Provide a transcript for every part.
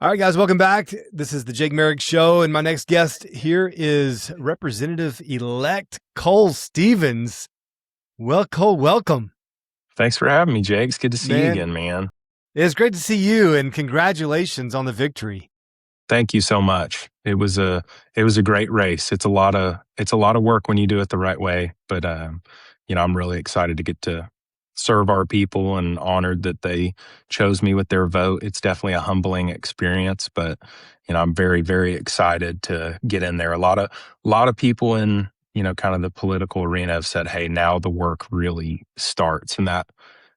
All right, guys, welcome back. This is the Jake Merrick Show, and my next guest here is Representative-elect Cole Stevens. Well, Cole, welcome. Thanks for having me, Jake. It's good to see you again, man. It's great to see you, and congratulations on the victory. Thank you so much. It was a great race. It's a lot of work when you do it the right way, but I'm really excited to get to serve our people and honored that they chose me with their vote. It's definitely a humbling experience, but I'm very, very excited to get in there. A lot of people in kind of the political arena have said, "Hey, now the work really starts," and that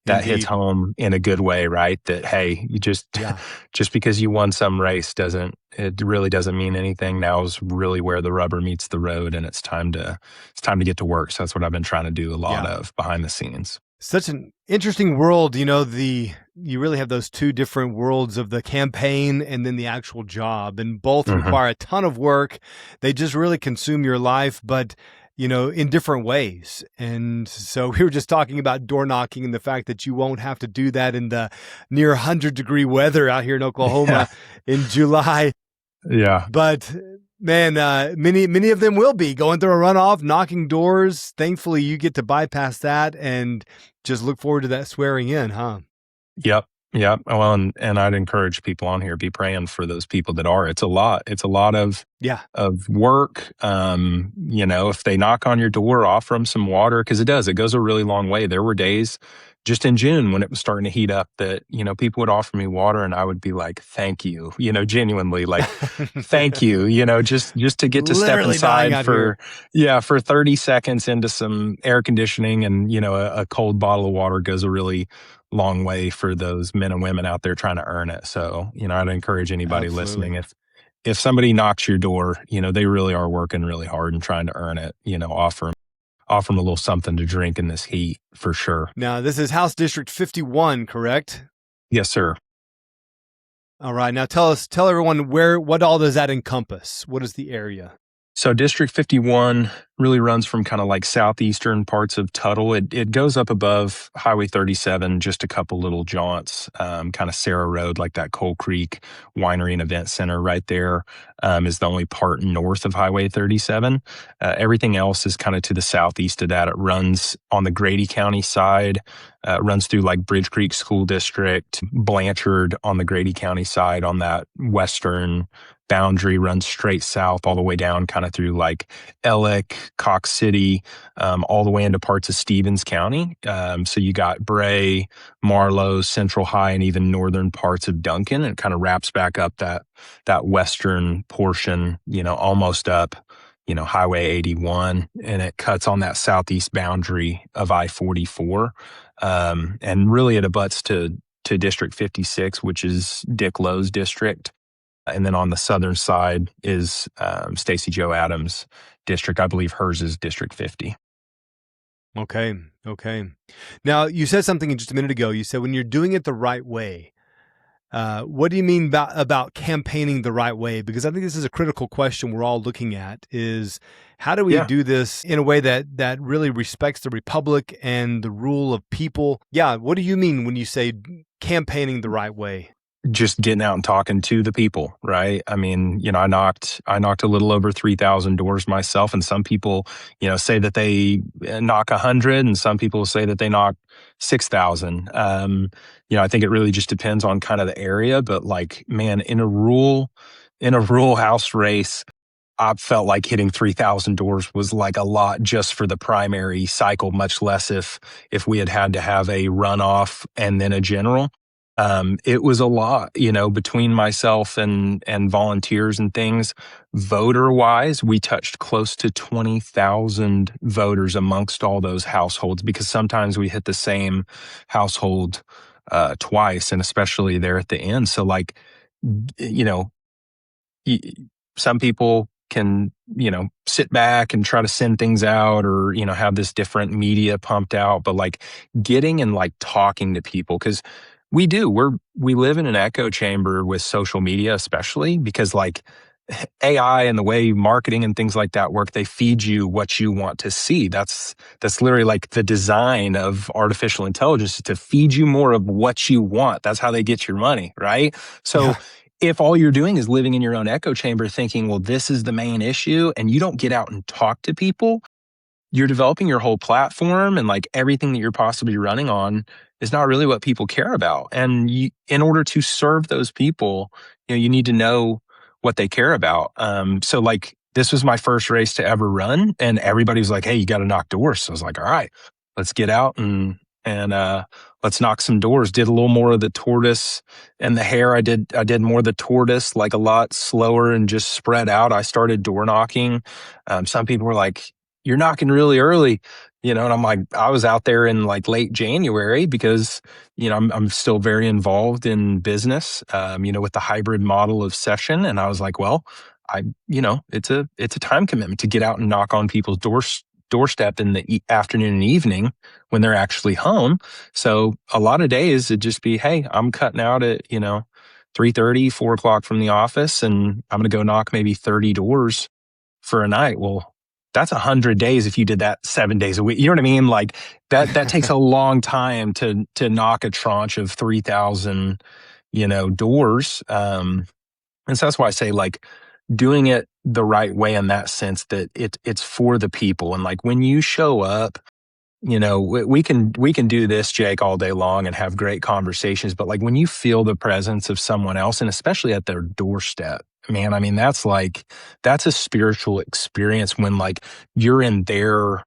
hits home in a good way, right? That, hey, you just because you won some race it really doesn't mean anything. Now is really where the rubber meets the road, and it's time to get to work. So that's what I've been trying to do a lot of behind the scenes. Such an interesting world, you really have those two different worlds of the campaign and then the actual job, and both require a ton of work. They just really consume your life, but in different ways. And so we were just talking about door knocking and the fact that you won't have to do that in the near 100-degree weather out here in Oklahoma in July. Yeah. But man, many of them will be going through a runoff, knocking doors. Thankfully, you get to bypass that and just look forward to that swearing in, huh? Yep. Well, and I'd encourage people on here, be praying for those people that are. It's a lot of work. If they knock on your door, offer them some water, because it goes a really long way. There were days just in June when it was starting to heat up that, people would offer me water and I would be like, thank you, genuinely like, thank you, just to get to step inside for 30 seconds into some air conditioning and, a cold bottle of water goes a really long way for those men and women out there trying to earn it. So, I'd encourage anybody listening, if somebody knocks your door, they really are working really hard and trying to earn it, offer them a little something to drink in this heat for sure. Now, this is House District 51, correct? Yes, sir. All right. Now tell everyone what all does that encompass? What is the area? So District 51 really runs from kind of like southeastern parts of Tuttle. It goes up above Highway 37, just a couple little jaunts, kind of Sarah Road, like that Coal Creek Winery and Event Center right there is the only part north of Highway 37. Everything else is kind of to the southeast of that. It runs on the Grady County side, runs through like Bridge Creek School District, Blanchard on the Grady County side on that western boundary, runs straight south all the way down kind of through like Ellick, Cox City, all the way into parts of Stevens County. So you got Bray, Marlowe, Central High, and even northern parts of Duncan, and it kind of wraps back up that western portion, almost up, Highway 81, and it cuts on that southeast boundary of I-44. And really it abuts to District 56, which is Dick Lowe's district. And then on the southern side is Stacey Jo Adams' district. I believe hers is District 50. Okay. Now, you said something just a minute ago. You said when you're doing it the right way. What do you mean about campaigning the right way? Because I think this is a critical question we're all looking at, is how do we do this in a way that really respects the republic and the rule of people? Yeah, what do you mean when you say campaigning the right way? Just getting out and talking to the people, right? I mean, I knocked a little over 3,000 doors myself, and some people, say that they knock 100, and some people say that they knock 6,000. I think it really just depends on kind of the area, but like, man, in a rural House race, I felt like hitting 3,000 doors was like a lot just for the primary cycle, much less if we had to have a runoff and then a general. It was a lot, between myself and volunteers and things. Voter wise, we touched close to 20,000 voters amongst all those households, because sometimes we hit the same household twice, and especially there at the end. So like, some people can, sit back and try to send things out or, have this different media pumped out, but like getting and like talking to people, because we live in an echo chamber with social media, especially because like AI and the way marketing and things like that work, they feed you what you want to see. That's literally like the design of artificial intelligence, is to feed you more of what you want. That's how they get your money, right? So if all you're doing is living in your own echo chamber thinking, well, this is the main issue, and you don't get out and talk to people, you're developing your whole platform and like everything that you're possibly running on is not really what people care about. And in order to serve those people, you need to know what they care about. So like this was my first race to ever run, and everybody was like, "Hey, you got to knock doors." So I was like, "All right, let's get out and let's knock some doors." Did a little more of the tortoise and the hare. I did more of the tortoise, like a lot slower and just spread out. I started door knocking. Some people were like, "You're knocking really early," and I'm like, I was out there in like late January because, I'm still very involved in business, with the hybrid model of session. And I was like, well, it's a time commitment to get out and knock on people's doorstep in the afternoon and evening when they're actually home. So a lot of days it'd just be, hey, I'm cutting out at, 3:30, 4 o'clock from the office, and I'm going to go knock maybe 30 doors for a night. Well, that's 100 days if you did that 7 days a week. You know what I mean? Like that takes a long time to knock a tranche of 3,000, doors. And so that's why I say like doing it the right way in that sense that it's for the people. And like when you show up, we can do this, Jake, all day long and have great conversations. But like when you feel the presence of someone else, and especially at their doorstep, man, I mean, that's a spiritual experience when like you're in their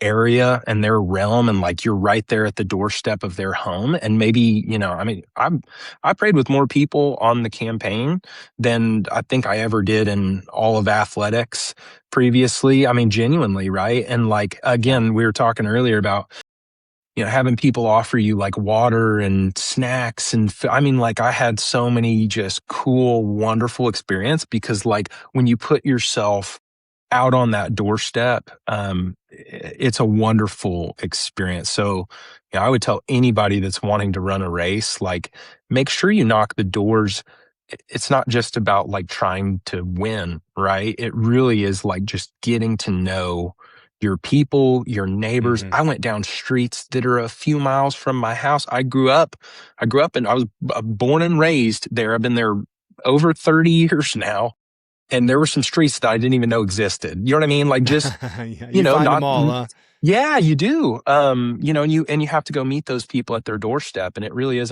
area and their realm and like you're right there at the doorstep of their home. And maybe, I mean, I prayed with more people on the campaign than I think I ever did in all of athletics previously. I mean, genuinely, right? And like, again, we were talking earlier about, having people offer you like water and snacks. And I mean, like I had so many just cool, wonderful experience because like when you put yourself out on that doorstep, it's a wonderful experience. So, I would tell anybody that's wanting to run a race, like, make sure you knock the doors. It's not just about like trying to win, right? It really is like just getting to know your people, your neighbors. Hmm. I went down streets that are a few miles from my house. I grew up and I was born and raised there. I've been there over 30 years now. And there were some streets that I didn't even know existed. You know what I mean? Like just, Yeah, you find them not, all, huh? yeah, you do. And you have to go meet those people at their doorstep. And it really is it's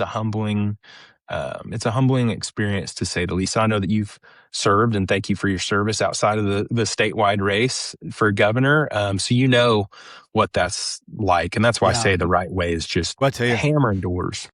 a humbling experience to say the least. I know that you've served, and thank you for your service outside of the statewide race for governor. So you know what that's like. And that's why I Yeah. say the right way is just Well, I tell you, hammering doors.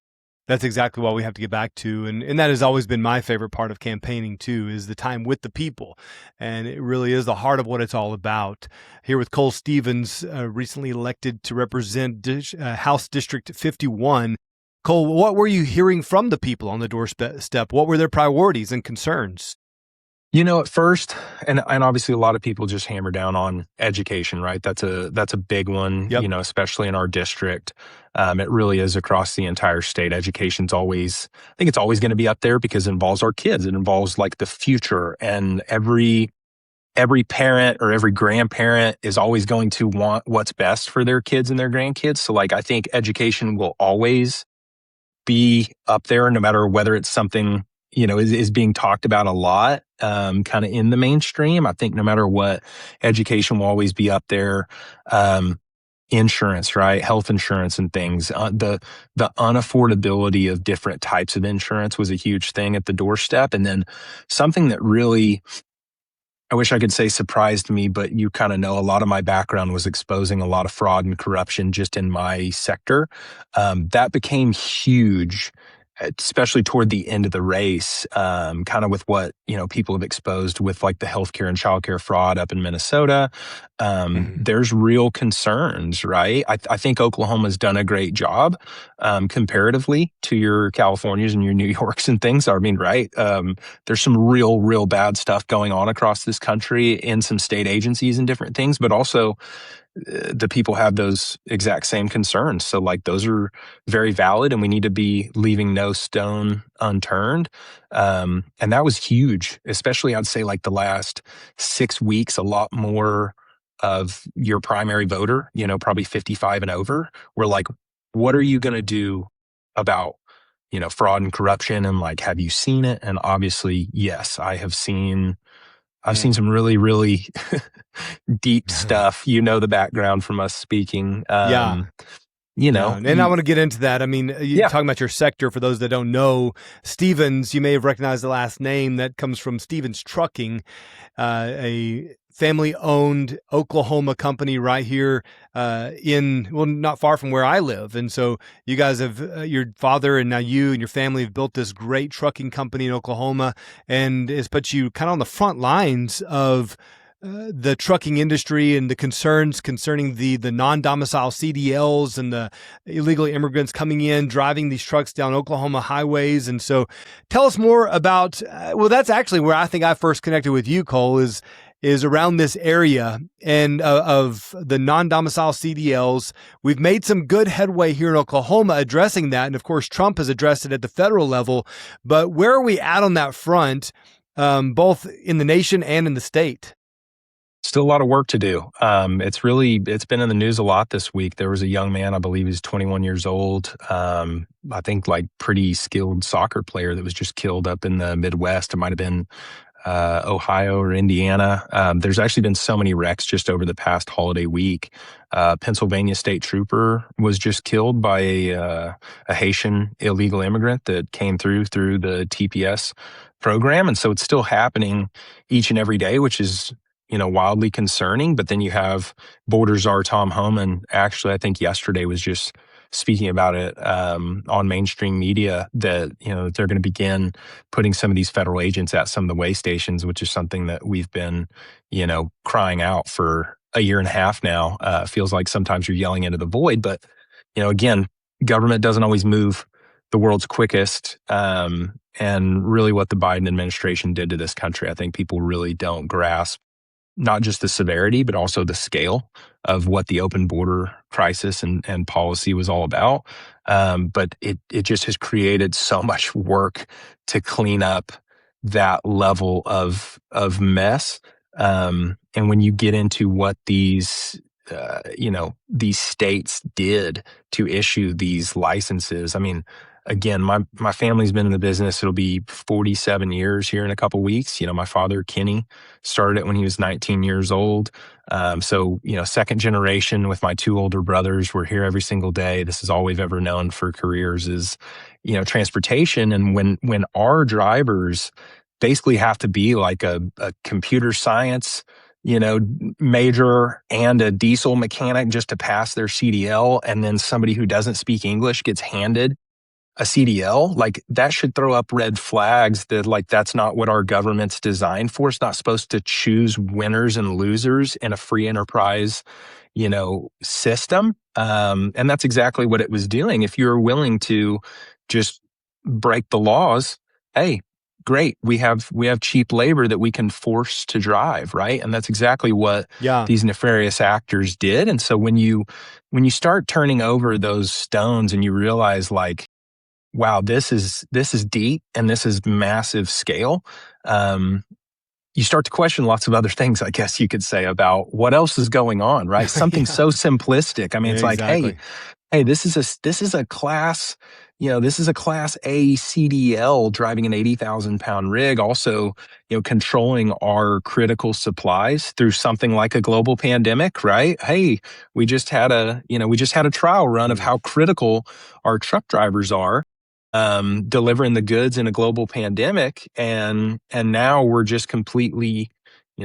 that's exactly what we have to get back to. And that has always been my favorite part of campaigning too, is the time with the people. And it really is the heart of what it's all about. Here with Cole Stevens, recently elected to represent House District 51. Cole, what were you hearing from the people on the doorstep? What were their priorities and concerns? At first, and obviously a lot of people just hammer down on education, right? That's a big one, Yep. especially in our district. It really is across the entire state. I think it's always going to be up there because it involves our kids. It involves like the future, and every parent or every grandparent is always going to want what's best for their kids and their grandkids. So like, I think education will always be up there, no matter whether it's something, is being talked about a lot, kind of in the mainstream. I think no matter what, education will always be up there. Insurance, right? Health insurance and things. The unaffordability of different types of insurance was a huge thing at the doorstep. And then something that really, I wish I could say surprised me, but you kind of know a lot of my background was exposing a lot of fraud and corruption just in my sector. That became huge, especially toward the end of the race, kind of with what, people have exposed with like the healthcare and childcare fraud up in Minnesota. Hmm. There's real concerns, right? I think Oklahoma's done a great job, comparatively to your Californias and your New Yorks and things. I mean, right? There's some real bad stuff going on across this country in some state agencies and different things, but also the people have those exact same concerns. So like those are very valid, and we need to be leaving no stone unturned. And that was huge, especially I'd say like the last 6 weeks, a lot more of your primary voter, probably 55 and over, were like, what are you going to do about fraud and corruption, and like, have you seen it? And obviously, yes, I've seen some really, really deep stuff. The background from us speaking. Yeah. Yeah, and I want to get into that. I mean, you Yeah. talking about your sector, for those that don't know, Stevens, you may have recognized the last name. That comes from Stevens Trucking, a family-owned Oklahoma company right here not far from where I live. And so you guys have, your father and now you and your family have built this great trucking company in Oklahoma, and it's put you kind of on the front lines of the trucking industry and the concerns concerning the non-domicile CDLs and the illegal immigrants coming in, driving these trucks down Oklahoma highways. And so tell us more about, that's actually where I think I first connected with you, Cole, is around this area and of the non-domicile CDLs. We've made some good headway here in Oklahoma addressing that. And of course, Trump has addressed it at the federal level. But where are we at on that front, both in the nation and in the state? Still a lot of work to do. It's been in the news a lot this week. There was a young man, I believe he's 21 years old. I think like pretty skilled soccer player that was just killed up in the Midwest. It might've been Ohio or Indiana. There's actually been so many wrecks just over the past holiday week. Pennsylvania state trooper was just killed by a Haitian illegal immigrant that came through the TPS program. And so it's still happening each and every day, which is, wildly concerning. But then you have border czar Tom Homan, actually, I think yesterday was just speaking about it on mainstream media that, they're going to begin putting some of these federal agents at some of the way stations, which is something that we've been, crying out for a year and a half now. Feels like sometimes you're yelling into the void, but, again, government doesn't always move the world's quickest. And really what the Biden administration did to this country, I think people really don't grasp not just the severity, but also the scale of what the open border crisis and policy was all about. But it just has created so much work to clean up that level of mess. And when you get into what these states did to issue these licenses, I mean, again, my family's been in the business. It'll be 47 years here in a couple weeks. My father, Kenny, started it when he was 19 years old. So, second generation with my two older brothers. We're here every single day. This is all we've ever known for careers is, transportation. And when our drivers basically have to be like a computer science, major and a diesel mechanic just to pass their CDL, and then somebody who doesn't speak English gets handed a CDL, like that should throw up red flags that like that's not what our government's designed for. It's not supposed to choose winners and losers in a free enterprise, system. And that's exactly what it was doing. If you're willing to just break the laws, hey, great. We have cheap labor that we can force to drive, right? And that's exactly what these nefarious actors did. And so when you start turning over those stones and you realize like, wow, this is deep and this is massive scale. You start to question lots of other things, I guess you could say, about what else is going on, right? Something so simplistic. I mean, it's like, hey, this is a class, this is a class A CDL driving an 80,000 pound rig, also, controlling our critical supplies through something like a global pandemic, right? Hey, we just had a trial run of how critical our truck drivers are. Delivering the goods in a global pandemic, and now we're just completely,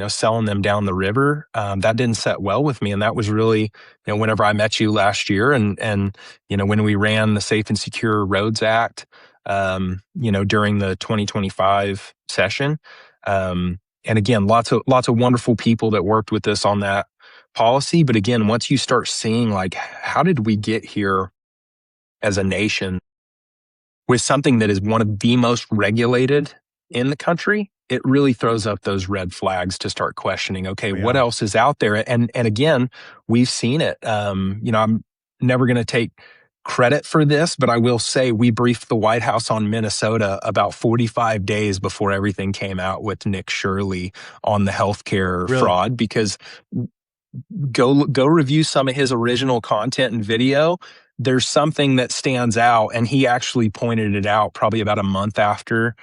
selling them down the river. That didn't set well with me, and that was really, whenever I met you last year, and when we ran the Safe and Secure Roads Act, during the 2025 session, and again, lots of wonderful people that worked with us on that policy. But again, once you start seeing like, how did we get here as a nation with something that is one of the most regulated in the country, it really throws up those red flags to start questioning, okay, what else is out there? And again, we've seen it. I'm never going to take credit for this, but I will say we briefed the White House on Minnesota about 45 days before everything came out with Nick Shirley on the healthcare fraud, because go review some of his original content and video. there's something that stands out, and he actually pointed it out probably about a month after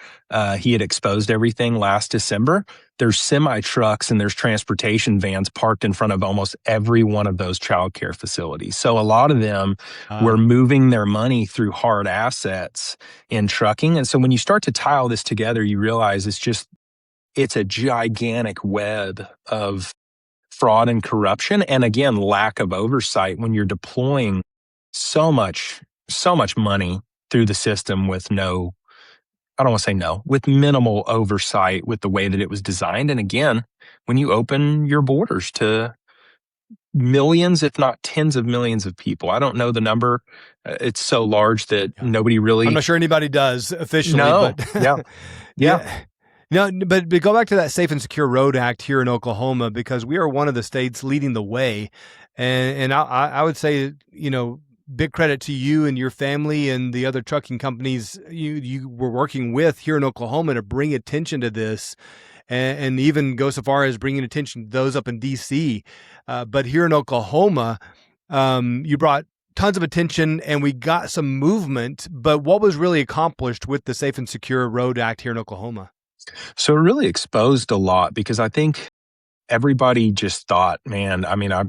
he had exposed everything last December. There's semi trucks and there's transportation vans parked in front of almost every one of those childcare facilities. So a lot of them were moving their money through hard assets in trucking. And so when you start to tie all this together, you realize it's a gigantic web of fraud and corruption. And again, lack of oversight when you're deploying so much money through the system with with minimal oversight with the way that it was designed. And again, when you open your borders to millions, if not tens of millions of people, I don't know the number. It's so large that nobody really. I'm not sure anybody does officially, no. but yeah. No, but go back to that Safe and Secure Road Act here in Oklahoma, because we are one of the states leading the way. And I would say, big credit to you and your family and the other trucking companies you were working with here in Oklahoma to bring attention to this, and even go so far as bringing attention to those up in D.C. But here in Oklahoma, you brought tons of attention and we got some movement. But what was really accomplished with the Safe and Secure Road Act here in Oklahoma? So it really exposed a lot, because I think everybody just thought, man, I mean, I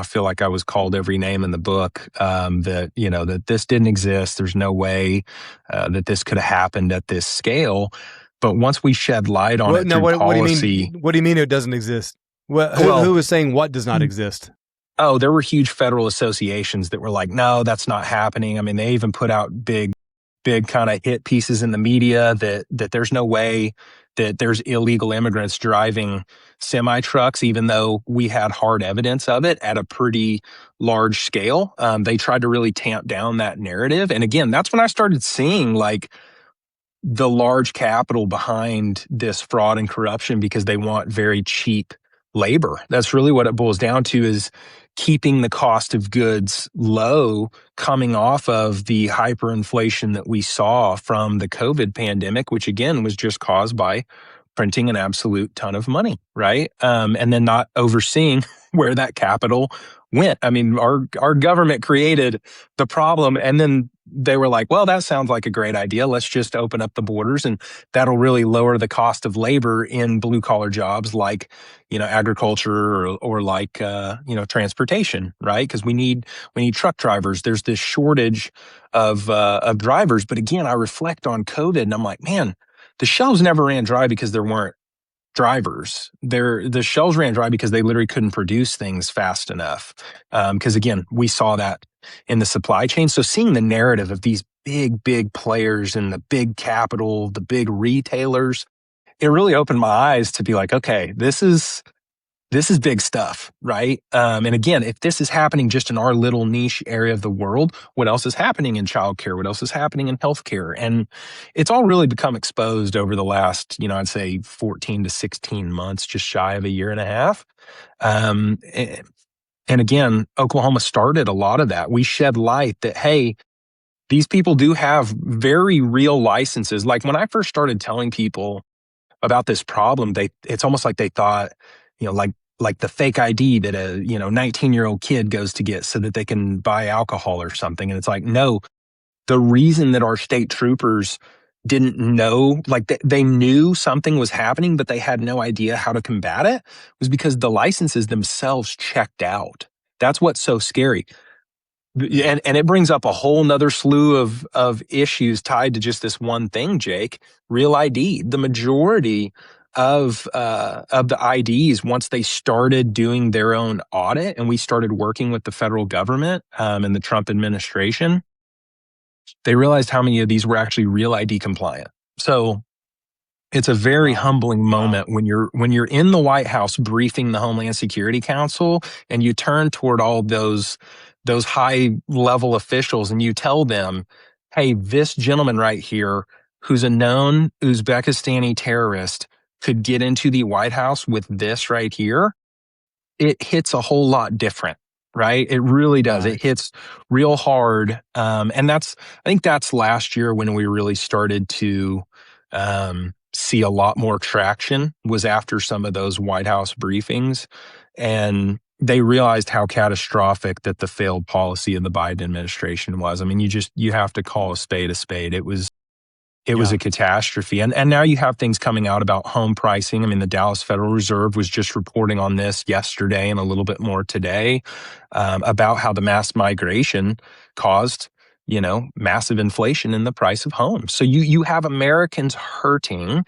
feel like I was called every name in the book, that this didn't exist. There's no way that this could have happened at this scale. But once we shed light on it through policy. What do you mean it doesn't exist? Who was saying what does not exist? Oh, there were huge federal associations that were like, no, that's not happening. I mean, they even put out big kind of hit pieces in the media that there's no way that there's illegal immigrants driving semi trucks, even though we had hard evidence of it at a pretty large scale. They tried to really tamp down that narrative. And again, that's when I started seeing like the large capital behind this fraud and corruption, because they want very cheap labor. That's really what it boils down to, is keeping the cost of goods low, coming off of the hyperinflation that we saw from the COVID pandemic, which again was just caused by printing an absolute ton of money, right? And then not overseeing where that capital went. I mean, our government created the problem, and then they were like, well, that sounds like a great idea. Let's just open up the borders, and that'll really lower the cost of labor in blue collar jobs like, agriculture or like, transportation, right? Because we need truck drivers. There's this shortage of drivers. But again, I reflect on COVID and I'm like, man, the shelves never ran dry because there weren't drivers. The shelves ran dry because they literally couldn't produce things fast enough. Because again, we saw that in the supply chain. So seeing the narrative of these big players and the big capital, the big retailers, it really opened my eyes to be like, okay, this is big stuff, right? And again, if this is happening just in our little niche area of the world, what else is happening in childcare? What else is happening in healthcare? And it's all really become exposed over the last, I'd say 14 to 16 months, just shy of a year and a half. And again, Oklahoma started a lot of that. We shed light that, hey, these people do have very real licenses. Like when I first started telling people about this problem, it's almost like they thought, like the fake ID that a 19-year-old kid goes to get so that they can buy alcohol or something. And it's like, no, the reason that our state troopers didn't know, like they knew something was happening, but they had no idea how to combat it, was because the licenses themselves checked out. That's what's so scary. And it brings up a whole nother slew of issues tied to just this one thing, Jake. Real ID. The majority of the IDs, once they started doing their own audit and we started working with the federal government and the Trump administration, they realized how many of these were actually Real ID compliant. So it's a very humbling moment when you're in the White House briefing the Homeland Security Council and you turn toward all those high level officials and you tell them, hey, this gentleman right here, who's a known Uzbekistani terrorist, could get into the White House with this right here. It hits a whole lot different, right? It really does. Right. It hits real hard. And I think that's last year when we really started to see a lot more traction, was after some of those White House briefings. And they realized how catastrophic that the failed policy of the Biden administration was. I mean, you have to call a spade a spade. It was Yeah. a catastrophe. And now you have things coming out about home pricing. I mean, the Dallas Federal Reserve was just reporting on this yesterday and a little bit more today, about how the mass migration caused, massive inflation in the price of homes. So you have Americans hurting,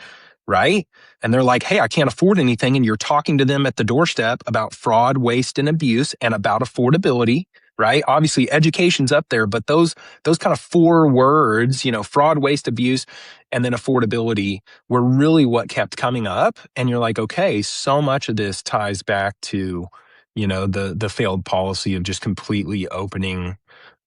right? And they're like, hey, I can't afford anything. And you're talking to them at the doorstep about fraud, waste, and abuse, and about affordability, right? Obviously, education's up there, but those kind of four words, fraud, waste, abuse, and then affordability were really what kept coming up. And you're like, okay, so much of this ties back to, the failed policy of just completely opening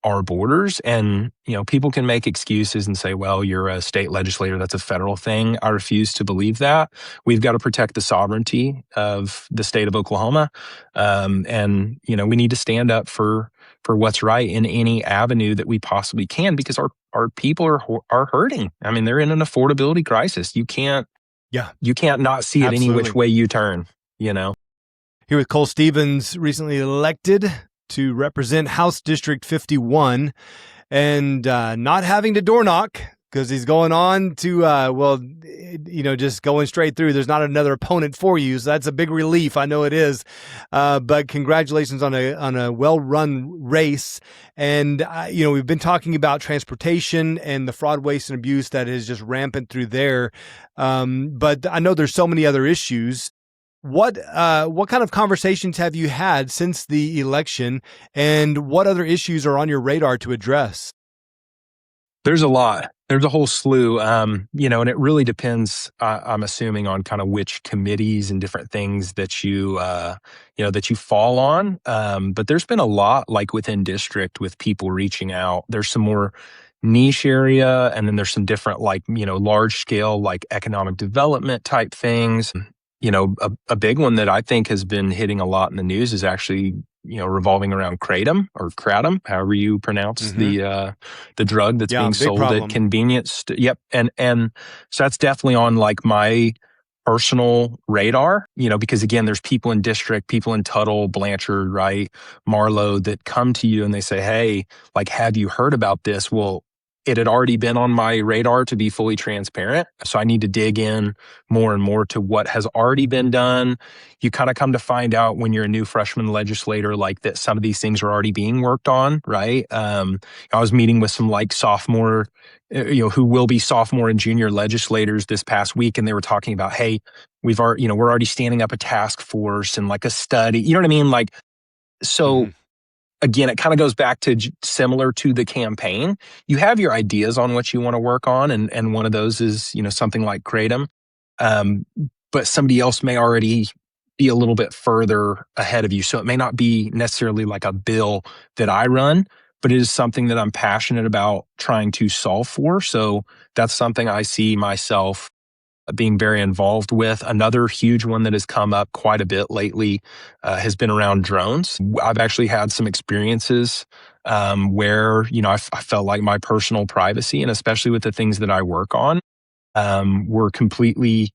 our borders. And, people can make excuses and say, well, you're a state legislator. That's a federal thing. I refuse to believe that. We've got to protect the sovereignty of the state of Oklahoma. And, we need to stand up for what's right in any avenue that we possibly can, because our people are hurting. I mean, they're in an affordability crisis. You can't not see it any which Absolutely. way you turn, Here with Cole Stevens, recently elected to represent House District 51, and not having to door knock because he's going on to, just going straight through. There's not another opponent for you, so that's a big relief. I know it is. But congratulations on a well-run race. And, we've been talking about transportation and the fraud, waste, and abuse that is just rampant through there. But I know there's so many other issues. What kind of conversations have you had since the election, and what other issues are on your radar to address? There's a lot. There's a whole slew, and it really depends, I'm assuming, on kind of which committees and different things that you fall on. But there's been a lot, like within district, with people reaching out. There's some more niche area, and then there's some different, large scale, like economic development type things. A big one that I think has been hitting a lot in the news is actually, revolving around kratom, or kratom, however you pronounce the drug that's being sold at convenience. Yep. And so that's definitely on like my personal radar, because again, there's people in district, people in Tuttle, Blanchard, right, Marlow, that come to you and they say, hey, like, have you heard about this? Well, it had already been on my radar, to be fully transparent. So I need to dig in more and more to what has already been done. You kind of come to find out when you're a new freshman legislator, like, that some of these things are already being worked on, right? I was meeting with some like sophomore, who will be sophomore and junior legislators this past week. And they were talking about, hey, we're already standing up a task force and like a study, you know what I mean? Like, so again, it kind of goes back to similar to the campaign. You have your ideas on what you want to work on. And one of those is, something like kratom. But somebody else may already be a little bit further ahead of you. So it may not be necessarily like a bill that I run, but it is something that I'm passionate about trying to solve for. So that's something I see myself being very involved with. Another huge one that has come up quite a bit lately has been around drones. I've actually had some experiences where, I felt like my personal privacy, and especially with the things that I work on, were completely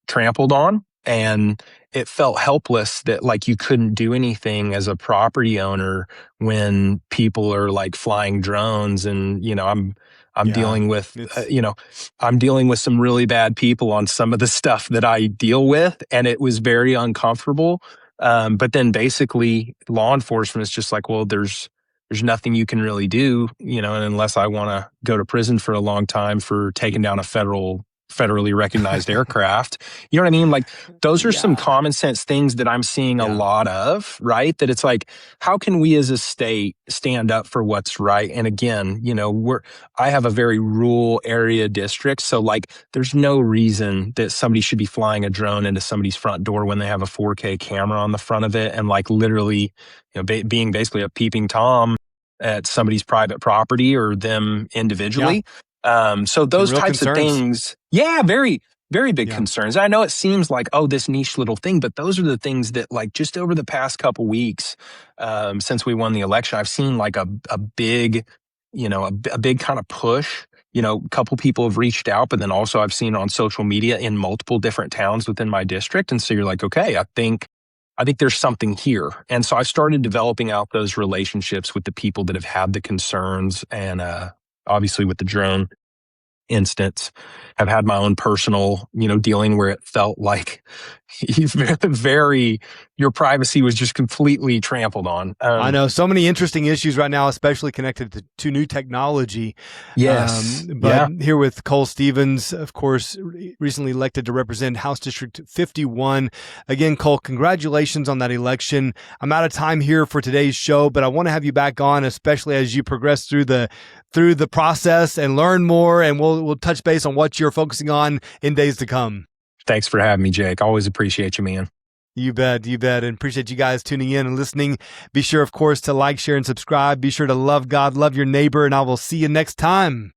trampled on. And it felt helpless that like you couldn't do anything as a property owner when people are like flying drones. And, I'm dealing with, I'm dealing with some really bad people on some of the stuff that I deal with. And it was very uncomfortable. But then basically law enforcement is just like, well, there's nothing you can really do, and unless I want to go to prison for a long time for taking down a federally recognized aircraft. You know what I mean? Like, those are some common sense things that I'm seeing a lot of, right? That it's like, how can we as a state stand up for what's right? And again, I have a very rural area district. So like, there's no reason that somebody should be flying a drone into somebody's front door when they have a 4K camera on the front of it. And like literally, being basically a peeping Tom at somebody's private property or them individually. So those types of things, very, very big concerns. I know it seems like, oh, this niche little thing, but those are the things that like just over the past couple weeks, since we won the election, I've seen like a big, a big kind of push. A couple people have reached out, but then also I've seen on social media in multiple different towns within my district. And so you're like, okay, I think I think there's something here. And so I started developing out those relationships with the people that have had the concerns, and obviously with the drone instance, have had my own personal, dealing where it felt like very, your privacy was just completely trampled on. I know so many interesting issues right now, especially connected to new technology. Yes. But here with Cole Stevens, of course, recently elected to represent House District 51. Again, Cole, congratulations on that election. I'm out of time here for today's show, but I want to have you back on, especially as you progress through the process and learn more, and we'll touch base on what you're focusing on in days to come. Thanks for having me, Jake. Always appreciate you, man. You bet. And appreciate you guys tuning in and listening. Be sure, of course, to like, share, and subscribe. Be sure to love God, love your neighbor, and I will see you next time.